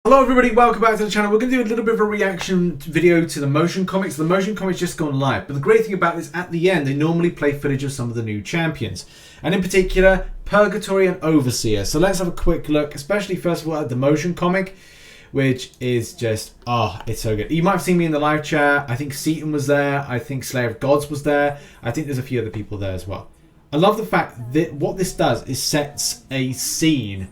Hello everybody, welcome back to the channel. We're going to do a little bit of a reaction video to the motion comics. The motion comics just gone live, but the great thing about this, at the end, they normally play footage of some of the new champions. And in particular, Purgatory and Overseer. So let's have a quick look, especially first of all at the motion comic, which is just, it's so good. You might have seen me in the live chat. I think Seaton was there. I think Slayer of Gods was there. I think there's a few other people there as well. I love the fact that what this does is sets a scene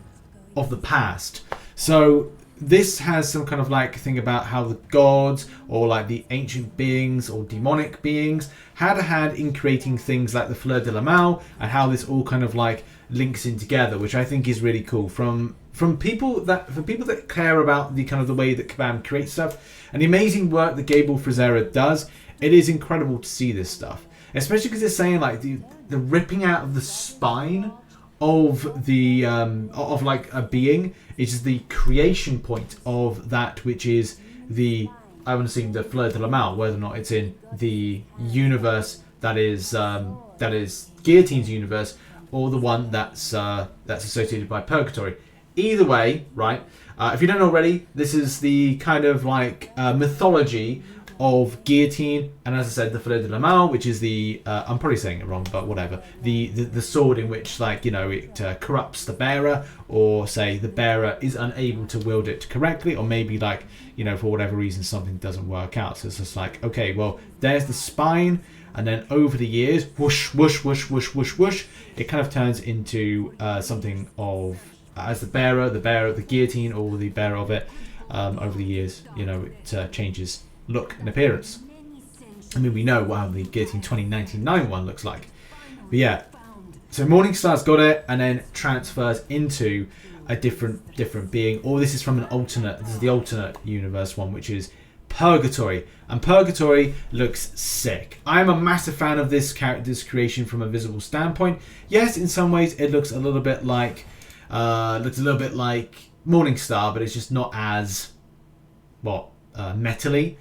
of the past. So this has some kind of like thing about how the gods or like the ancient beings or demonic beings had a hand in creating things like the Fleur de la Mal, and how this all kind of like links in together, which I think is really cool for people that care about the kind of the way that Kabam creates stuff and the amazing work that Gabriel Frazera does. It is incredible to see this stuff, especially because it's saying like the ripping out of the spine of the of like a being is the creation point of that which is the, I want to say, the Fleur de la Mal, whether or not it's in the universe that is Guillotine's universe or the one that's associated by Purgatory. Either way, right? If you don't know already, this is the kind of like mythology of Guillotine, and as I said, the Fleur de la Mal, which is the I'm probably saying it wrong, but whatever, the sword in which, like, you know, it corrupts the bearer, or say the bearer is unable to wield it correctly, or maybe, like, you know, for whatever reason something doesn't work out. So it's just like, okay, well, there's the spine, and then over the years, whoosh, whoosh, whoosh, whoosh, whoosh, whoosh, it kind of turns into something of, as the bearer, the guillotine, or the bearer of it. Over the years, you know, it changes look and appearance. I mean, we know how the Guillotine 2099 one looks like. But yeah, so Morningstar's got it and then transfers into a different being. Or this is from an alternate, this is the alternate universe one, which is Purgatory. And Purgatory looks sick. I'm a massive fan of this character's creation from a visual standpoint. Yes, in some ways it looks a little bit like Morningstar, but it's just not as metally.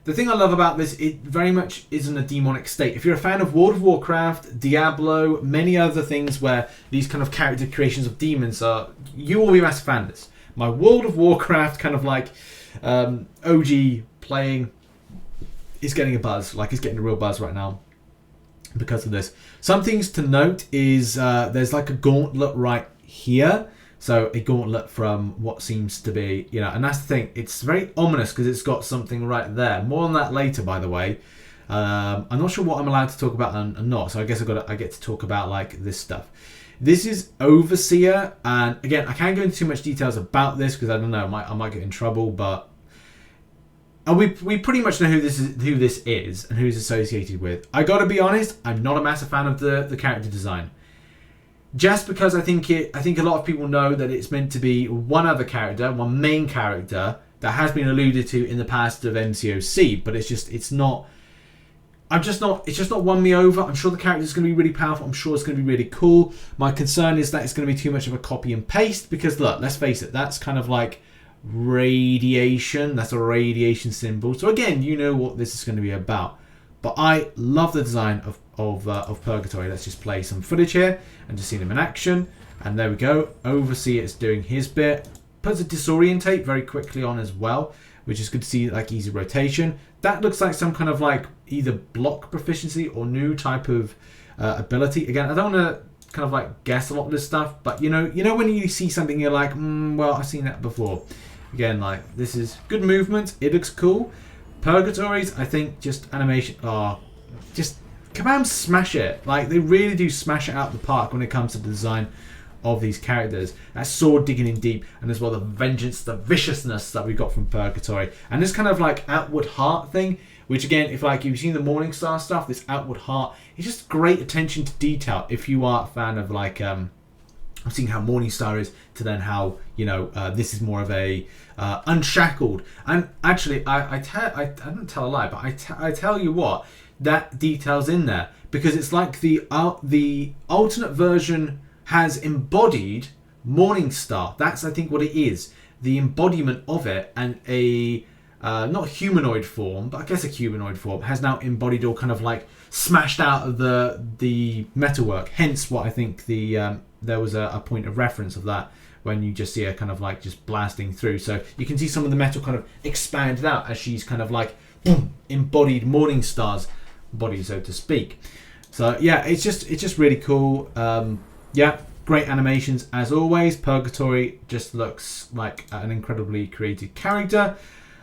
The thing I love about this, it very much is in a demonic state. If you're a fan of World of Warcraft, Diablo, many other things where these kind of character creations of demons are, you will be a massive fan of this. My World of Warcraft kind of like OG playing is getting a buzz, like it's getting a real buzz right now because of this. Some things to note is there's like a gauntlet right here. So a gauntlet from what seems to be, you know, and that's the thing. It's very ominous because it's got something right there. More on that later, by the way. I'm not sure what I'm allowed to talk about and not. So I guess I get to talk about like this stuff. This is Overseer, and again, I can't go into too much details about this because I don't know. I might get in trouble, but we pretty much know who this is and who it's associated with. I got to be honest. I'm not a massive fan of the character design. Just because I think a lot of people know that it's meant to be one other character, one main character that has been alluded to in the past of MCOC, but it's just not won me over. I'm sure the character is going to be really powerful. I'm sure it's going to be really cool. My concern is that it's going to be too much of a copy and paste because, look, let's face it, that's kind of like radiation. That's a radiation symbol. So again, you know what this is going to be about. But I love the design of Purgatory. Let's just play some footage here and just see them in action. And there we go. Overseer is doing his bit. Puts a disorientate very quickly on as well, which is good to see, like easy rotation. That looks like some kind of like either block proficiency or new type of ability. Again, I don't want to kind of like guess a lot of this stuff, but you know when you see something you're like, well, I've seen that before. Again, like this is good movement. It looks cool. Purgatories, I think, just animation, just Kabam smash it. Like, they really do smash it out the park when it comes to the design of these characters. That sword digging in deep, and as well the vengeance, the viciousness that we got from Purgatory. And this kind of like outward heart thing, which again, if you've seen the Morningstar stuff, this outward heart, it's just great attention to detail if you are a fan of like, seeing how Morningstar is to then how, you know, this is more of a unshackled. And actually, I don't tell a lie, but I tell you what, that detail's in there because it's like the alternate version has embodied Morningstar. That's, I think, what it is, the embodiment of it, and a not humanoid form, but I guess a humanoid form has now embodied or kind of like smashed out of the metalwork. Hence, what I think there was a point of reference of that when you just see her kind of like just blasting through. So you can see some of the metal kind of expanded out as she's kind of like boom, embodied Morningstar's body, so to speak. So yeah, it's just really cool. Yeah, great animations as always. Purgatory just looks like an incredibly creative character.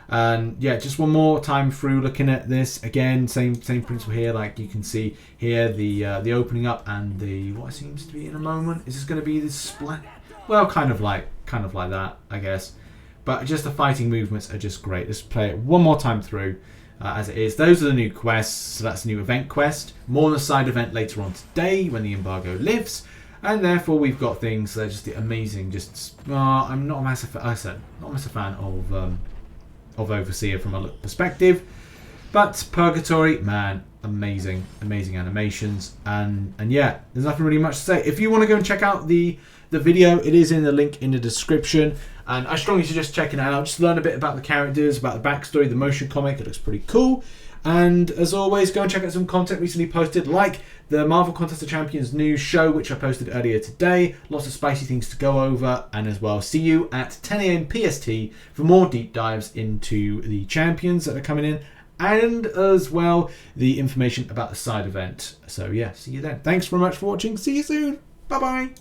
And yeah, just one more time through looking at this again, same principle here. Like you can see here the opening up and the what seems to be in a moment. Is this going to be this split? Well, kind of like that, I guess. But just the fighting movements are just great. Let's play it one more time through as it is. Those are the new quests. So that's a new event quest. More on the side event later on today when the embargo lifts. And therefore we've got things that are just amazing. Just I'm not a massive fan of Overseer from a look perspective, but Purgatory, man, amazing animations, and yeah, there's nothing really much to say. If you want to go and check out the video, it is in the link in the description, and I strongly suggest checking it out. Just learn a bit about the characters, about the backstory, the motion comic. It looks pretty cool. And as always, go and check out some content recently posted, like the Marvel Contest of Champions news show, which I posted earlier today. Lots of spicy things to go over. And as well, see you at 10 AM PST for more deep dives into the champions that are coming in. And as well, the information about the side event. So yeah, see you then. Thanks very much for watching. See you soon. Bye-bye.